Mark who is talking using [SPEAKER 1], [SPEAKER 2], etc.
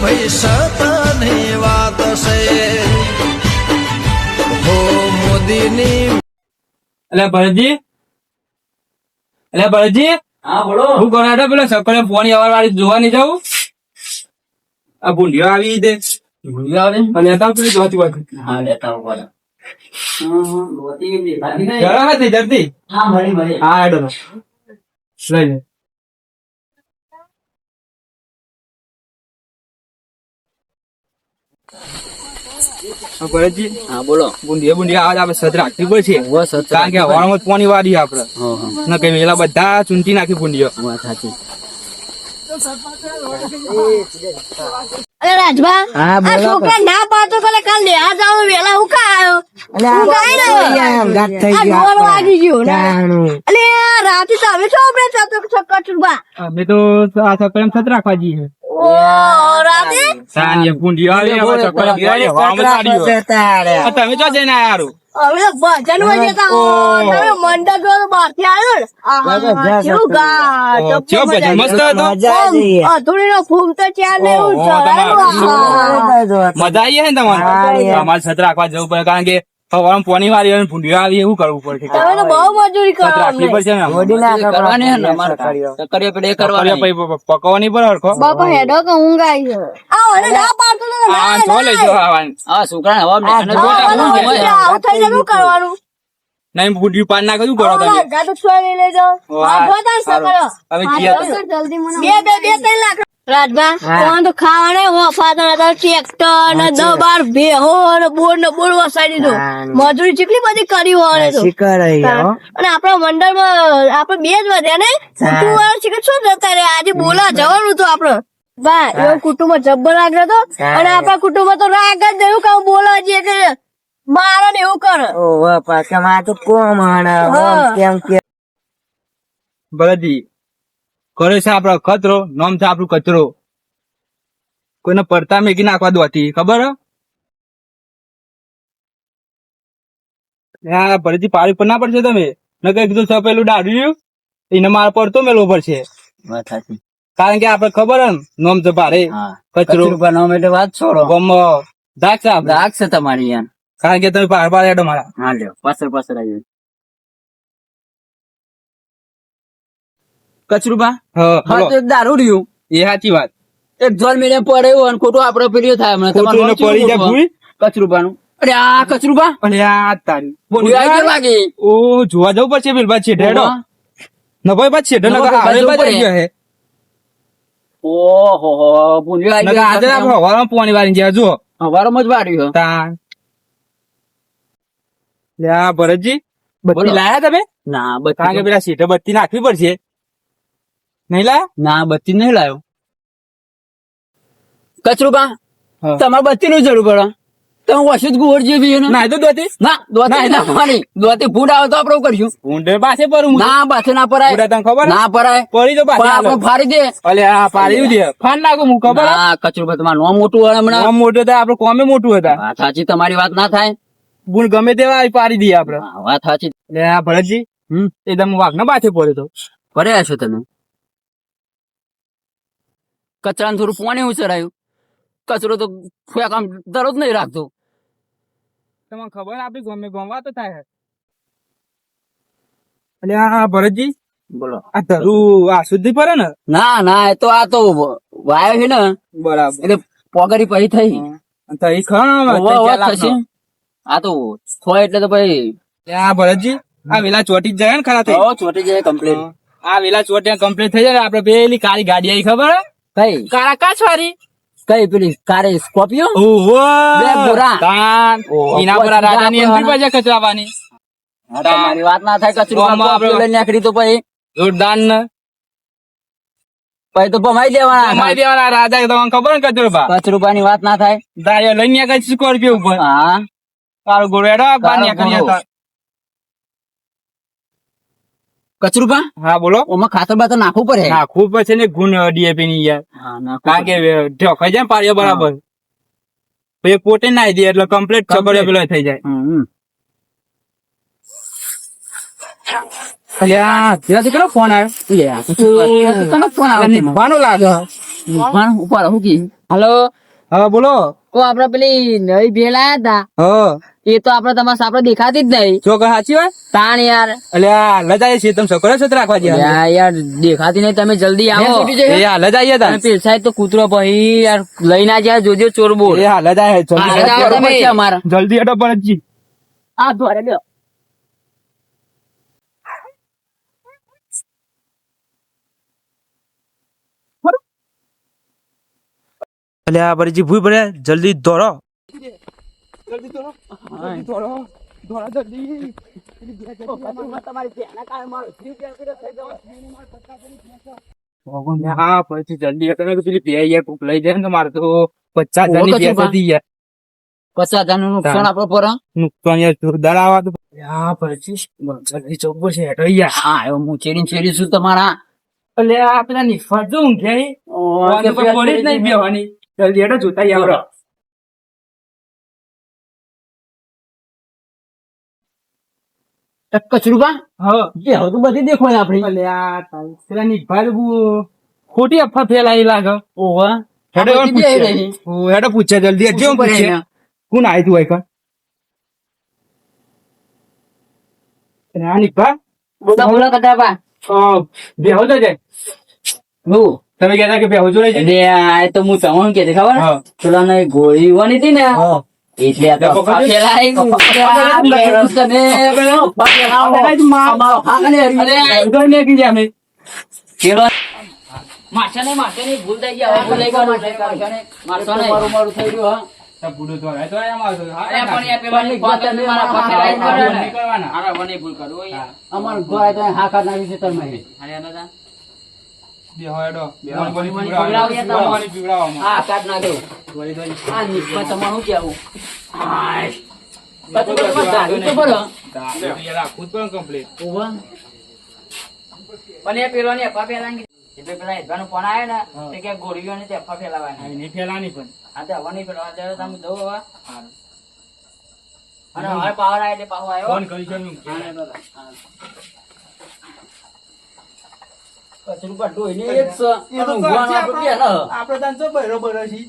[SPEAKER 1] ભાઈ સતની વાત છે હો મોદીની
[SPEAKER 2] એટલે ભરતજી
[SPEAKER 3] હા બોલો.
[SPEAKER 2] હું કોનાડો પેલો સકલે ફોન અવાર વાળી જોવા નહીં જાઉં આ ભૂંડિયો આવી દે
[SPEAKER 3] ભૂલ્યા આવે?
[SPEAKER 2] અને લેતા આવ પેલી જોતી વાત
[SPEAKER 3] હા લેતા આવો બોલો. લોટી કેમ દેખાતી નહીં?
[SPEAKER 2] જરા હતી જલ્દી
[SPEAKER 3] હા મળી.
[SPEAKER 2] હા એડો લઈ લે ભરતજી
[SPEAKER 3] હા બોલો.
[SPEAKER 2] ભૂંડિયા આવાજ આપણે સદ રાખવી પડશે
[SPEAKER 3] બસ
[SPEAKER 2] કારણ કે હવામાં પોની વાળી આપડે ના કઈ વેલા બધા ચૂંટી નાખી ભૂંડિયો
[SPEAKER 3] વાત સાચી.
[SPEAKER 4] અરે રાજભા
[SPEAKER 3] હા, બોલો.
[SPEAKER 4] આ છોકરા ના પાડતો તો કાલ લેવા જાવ વેલા હું કા આવ્યો વાગી ગયો ને. અલે રાતે તમે છો આપણે ચકચુબા
[SPEAKER 2] અમે તો આ સકલમ સદ રાખવા જઈએ
[SPEAKER 4] ઓ રાતે
[SPEAKER 2] સાંજે ભૂંડિયો આવે હવે સકલમ હવામાં વાળ્યો તમે તો જઈને આયા હારું
[SPEAKER 4] હવે તો ભજન માં જતા હો તમે મંડળ જો બહાર થી આવ્યો ને કેવું ગા
[SPEAKER 2] કેવો ભજન મસ્ત હતો
[SPEAKER 4] અધૂરી નો ફૂમ તો ચાર ને એવું
[SPEAKER 2] મજા આવી હે ને તમારે અમારે સદ રાખવા જવું પડે કારણ કે હવામાં પોની વાળી અને ભૂંડિયો આવી એવું કરવું પડે
[SPEAKER 4] તમે તો બહુ મજૂરી કરો
[SPEAKER 2] સદ રાખવી પડશે ને
[SPEAKER 3] કરવાની હે ને અમારે સક્કરિયા પેડે એ કરવાની.
[SPEAKER 2] પકવવાની પર હરખો
[SPEAKER 4] બાપા હેડો કે ઊંઘ આવી છે આ મને ના પાડતો તો ના
[SPEAKER 2] આ જો લઈ જો આવવાનું
[SPEAKER 3] હા છોકરાને હવા મેં
[SPEAKER 4] આવું થઈ જાય શું કરવાનું
[SPEAKER 2] નહીં ભૂંડિયું પાન નાખો શું કરો તમે
[SPEAKER 4] ગા તો છોડી લઈ જાઓ
[SPEAKER 2] વાહ,
[SPEAKER 4] આ જોતા શું
[SPEAKER 2] સારું.
[SPEAKER 4] કરો
[SPEAKER 2] હવે જીયા તો.
[SPEAKER 4] જલ્દી મને બે 3 લાખ રાજભા કોણ તો ખાવાના વફાદાર હતા ટ્રેક્ટર ને 10-12 ભેહો ને બોર વસાડી દીધો મજૂરી કેટલી બધી કરી હોય તો અને આપણા મંડળમાં આપણે બે જ વધ્યા ને કુટુંબ વાળા શીખર શું જતા રે આજે બોલા જવાનું હતું આપડે બા એવો કુટુંબ જબ્બર રાગ હતો અને આપણા કુટુંબ તો રાગ જ એવું કામ બોલા જઈએ કે મારો ને એવું કરે
[SPEAKER 2] ભરતજી કરે છે આપડો ખતરો નામ છે આપણું કચરો કોઈને પડતા મેકી નાખવા દોતી ખબર હે? હા ભરતજી પાડી પર ના પડશે તમે ન કઈ કીધું પેલું દાડ્યું એને મારે પડતો મેલો પડશે
[SPEAKER 3] વાત સાચી.
[SPEAKER 2] કારણ કે આપડે ખબર હે ને નોમ છે ભારે
[SPEAKER 3] હા
[SPEAKER 2] કચરો
[SPEAKER 3] નામ એટલે વાત છોડો.
[SPEAKER 2] ગમ દાગ છે આપડે
[SPEAKER 3] રાગ છે તમારી યાર.
[SPEAKER 2] કારણ કે તમે પાર હેડો મારા
[SPEAKER 3] હા લ્યો પાછળ આવી કચરુબા.
[SPEAKER 2] હા
[SPEAKER 3] હા
[SPEAKER 2] બોલો.
[SPEAKER 3] તો એક દારૂ રહ્યું
[SPEAKER 2] એ સાચી વાત
[SPEAKER 3] એક જોલ મીડિયમ પડ્યું અને ખોટું આપડે પેલું થાય હમણાં.
[SPEAKER 2] ખોટું એને
[SPEAKER 3] તમારું
[SPEAKER 2] પડી જાય ભૂઈ.
[SPEAKER 3] કચરુબાનું. અરે આ કચરુબા
[SPEAKER 2] અને આ તારી
[SPEAKER 3] ભૂલી આવી ગઈ લાગે.
[SPEAKER 2] ઓ જોવા જવું પડશે પેલ બાદ છે હેડો
[SPEAKER 3] ઓહો.
[SPEAKER 2] ન ભાઈ બાદ છે
[SPEAKER 3] ન ભાઈ બાદ જવું પડે.
[SPEAKER 2] ગયો હે
[SPEAKER 3] ઓહો ભૂલી આવી
[SPEAKER 2] નકર આજે
[SPEAKER 3] ગઈ.
[SPEAKER 2] આપણે હવામાં પોણી વાળી જ્યાં જો
[SPEAKER 3] હવારમાં જ વાળ્યું.
[SPEAKER 2] તાન લે આ ભરતજી બત્તી
[SPEAKER 3] બોલો.
[SPEAKER 2] લાયા તમે
[SPEAKER 3] ના
[SPEAKER 2] કારણ કે
[SPEAKER 3] બત્તી
[SPEAKER 2] પેલા સીટે બત્તી નાખવી પડશે નહીં લાયા
[SPEAKER 3] ના બત્તી નહીં લાયો. કચરુબા
[SPEAKER 2] હા.
[SPEAKER 3] તમારે બત્તી નું જરૂર પડે. તમે વસુદ ગુવર જેવી ને.
[SPEAKER 2] ના તો દોતી
[SPEAKER 3] ના દોતી નાખવાની. દોતી ભૂંડ આવે તો આપણે કરશું.
[SPEAKER 2] ઊંડે પાસે પર હું
[SPEAKER 3] ના બાથે ના પરાય.
[SPEAKER 2] ઉડા તને ખબર હે?
[SPEAKER 3] ના પરાય.
[SPEAKER 2] પડી તો
[SPEAKER 3] પણ
[SPEAKER 2] પાસે
[SPEAKER 3] આપણે ફાડી દે.
[SPEAKER 2] અલે આ પાડી દે ફાન નાખું હું ખબર હે?
[SPEAKER 3] ના કચરુબા તમારું નામ મોટું હોય હમણાં.
[SPEAKER 2] આમ મોટું હતા આપડે કોમે મોટું હતા
[SPEAKER 3] વાત સાચી તમારી વાત ના થાય.
[SPEAKER 2] ગુણ ગમે તેવા પાડી દઈએ આપડે
[SPEAKER 3] હા, વાત સાચી.
[SPEAKER 2] લે આ ભરતજી એકદમ વાઘ ના બાથે પડ્યો તો
[SPEAKER 3] પડ્યા છો તમે. કચરાને થોડું પાણી ઉછરાયું. કચરો તો આમ દરરોજ નહીં રાખતો.
[SPEAKER 2] તમને ખબર આપડી ગમે ગમવા તો થાય એટલે આ ભરતજી
[SPEAKER 3] બોલો.
[SPEAKER 2] આ ધરું આ શુદ્ધિ પડે ને
[SPEAKER 3] ના ના એ તો આ તો વાયો છે ને
[SPEAKER 2] બરાબર
[SPEAKER 3] એટલે પોગરી પછી થઈ.
[SPEAKER 2] તો એ ખરા
[SPEAKER 3] થશે. આ તો હોય એટલે તો ભાઈ
[SPEAKER 2] આ ભરતજી આ વેલા ચોટી જ જાય ને ખરા થઈ
[SPEAKER 3] ચોટી જાય કમ્પ્લીટ.
[SPEAKER 2] આ વેલા ચોટિયા કમ્પ્લીટ થઈ જાય ને આપડે પેલી કાળી ગાડી આવી ખબર હે?
[SPEAKER 3] કઈ
[SPEAKER 2] કાળા કાચ વાળી
[SPEAKER 3] કઈ પેલી કારે સ્કોર્પિયો.
[SPEAKER 2] ઓહો
[SPEAKER 3] બે ગોરા.
[SPEAKER 2] તાન
[SPEAKER 3] ઓહો,
[SPEAKER 2] એના પર આ રાજાની એન્ટ્રી પર છે કચરાવાની
[SPEAKER 3] તમારી વાત ના થાય. કચરો
[SPEAKER 2] ગામમાં આપણે-
[SPEAKER 3] લઈને નીકળી તો પછી
[SPEAKER 2] જોરદાર ને
[SPEAKER 3] તો ભમાઈ દેવાના.
[SPEAKER 2] અમારી દેવાના રાજા તમને ખબર ને કચરોબા
[SPEAKER 3] કચરુબાની વાત ના થાય.
[SPEAKER 2] દારિયા લઈને નીકળે છે સ્કોર્પિયો ઉપર
[SPEAKER 3] હા
[SPEAKER 2] કાળો ગોળો હેડો બહાર
[SPEAKER 3] કાળો
[SPEAKER 2] નીકળી
[SPEAKER 3] ગોળો.
[SPEAKER 2] જતા
[SPEAKER 3] કચરુબા
[SPEAKER 2] હા બોલો
[SPEAKER 3] ઓમાં ખાતર બાતર નાખવું પડે.
[SPEAKER 2] નાખવું પછી ને ગુણ ડીએપી ની યાર
[SPEAKER 3] હા, નાખવું
[SPEAKER 2] કારણ કે
[SPEAKER 3] પડે.
[SPEAKER 2] ઢોકાઈ જાય ને પાડ્યો બરાબર પછી પોતે નાઈ દે એટલે કમ્પ્લીટ
[SPEAKER 3] Complete.
[SPEAKER 2] છબડ્યો પેલો થઈ જાય
[SPEAKER 3] હમ.
[SPEAKER 2] અલ્યા ત્યાંથી કેટલો ફોન આવ્યો
[SPEAKER 3] લે, આ તો શું વાત? તને ફોન આવે છે.
[SPEAKER 2] નિભાનો લાગે
[SPEAKER 3] પણ ઉપર હું કી હાલો
[SPEAKER 2] હા બોલો.
[SPEAKER 3] ઓ આપડે પેલી નવી ભેલ આયા હતા
[SPEAKER 2] હા
[SPEAKER 3] એ તો આપડે તમારા સાપડે દેખાતી જ નહીં
[SPEAKER 2] જો કે સાચી વાત.
[SPEAKER 3] તાણ યાર
[SPEAKER 2] એટલે હાલ જ આવીએ છીએ, તમે છોકરા છો રાખવા જ્યાં.
[SPEAKER 3] યાર યાર દેખાતી નહીં તમે જલ્દી આવો
[SPEAKER 2] એ હાલ જ આવીએ તા.
[SPEAKER 3] અને પેલ સાહેબ તો કૂતરો પછી યાર લઈને આ જાય જોજો ચોર બોલ
[SPEAKER 2] એ હાલ જ આવીએ.
[SPEAKER 3] હાલ જ આવો તમે. અમારા
[SPEAKER 2] જલ્દી હટો ભરતજી.
[SPEAKER 3] આ ધોરે લ્યો
[SPEAKER 2] એટલે આ ભરતજી ભૂઈ પડે, જલ્દી દોડો. હા પછી જલ્દી હટો ને પેલી બે યાર કોક લઈ જાય ને તો મારે તો 50,000 ની ભેંસ હતી યાર.
[SPEAKER 3] 50,000 નું નુકસાન આપડે પર
[SPEAKER 2] નુકસાન યાર જોરદાર આવા તો. હા પછી જલ્દી ચોખ્ખો છે હેઠો યાર.
[SPEAKER 3] હા એવો હું ચેડી છું તમારા
[SPEAKER 2] એટલે આ પેલા નિફાટ જો ઊંઘ્યા
[SPEAKER 3] કે
[SPEAKER 2] પડી જ નહીં બેવાની. જલ્દી હેઠો જોતા આવો.
[SPEAKER 3] કચરુબા
[SPEAKER 2] હા
[SPEAKER 3] જે હવે તો બધી દેખો ને આપડી
[SPEAKER 2] એટલે આ પેલા નિફાટ ખોટી અફવા ફેલાઈ લાગે.
[SPEAKER 3] ઓવા
[SPEAKER 2] હેડો એમ પૂછે. હેડો પૂછે જલ્દી હજી એમ પૂછે કોણ આવ્યું તું હોય કણ? એટલે આ નિફાટ
[SPEAKER 3] બોલો કદાબા
[SPEAKER 2] બેહો તો જાય.
[SPEAKER 3] હું
[SPEAKER 2] તમે કહેતા કે બેહો જો રહી જાય.
[SPEAKER 3] એટલે આ તો હું તમને કે ખબર
[SPEAKER 2] હા.
[SPEAKER 3] પેલા ને ગોળી વાની હતી ને એટલે આ તો અફવા ફેલાઈ ગઈ. તમે પેલો અફવા ફેલાવો. અમારો ભાગ ને હરી. પેલો માથે નહીં ભૂલ થઈ ગયા ભૂલ થઈ ગયો મારતો નહીં મારું થઈ ગયું હા
[SPEAKER 2] બુડો તો આવે તો એમ આવતો.
[SPEAKER 3] અરે પણ યાર પેલાની વાત તમે મારા પાસે લાઈન કરે ને. અરે વને ભૂલ કરો યાર. અમાર ઘર તો હા કર નાખી છે તમે. અરે દાદા
[SPEAKER 2] બેહો હેડો.
[SPEAKER 3] વણી પીવડાવો યાર તમે.
[SPEAKER 2] પીવડાવો.
[SPEAKER 3] હા કાટ ના દો. આ નિસ્બત તમારું કેવું? હાય. બધું દારૂ તો ભરો.
[SPEAKER 2] યાર આખું પણ કમ્પ્લીટ.
[SPEAKER 3] ઉભા. પણ એ પેલો ને અફા ફેલાંગી. એટલે પેલા એડવાનો ફોન આવ્યો ને તે કે ગોળીઓ ને તે અફા ફેલાવાની.
[SPEAKER 2] નહીં ફેલાની પણ.
[SPEAKER 3] હા તો હવા નહીં પેલો અત્યારે તમે દો હવા. અને હવે પાવર આવે એટલે પાછો આવ્યો.
[SPEAKER 2] ફોન કરી છે હું.
[SPEAKER 3] હા દાદા. કચરું કાઢો એને એક સ.
[SPEAKER 2] એ તો
[SPEAKER 3] ઊંઘવાનું આપણે પહેલા.
[SPEAKER 2] આપણે તાન તો બરોબર છે.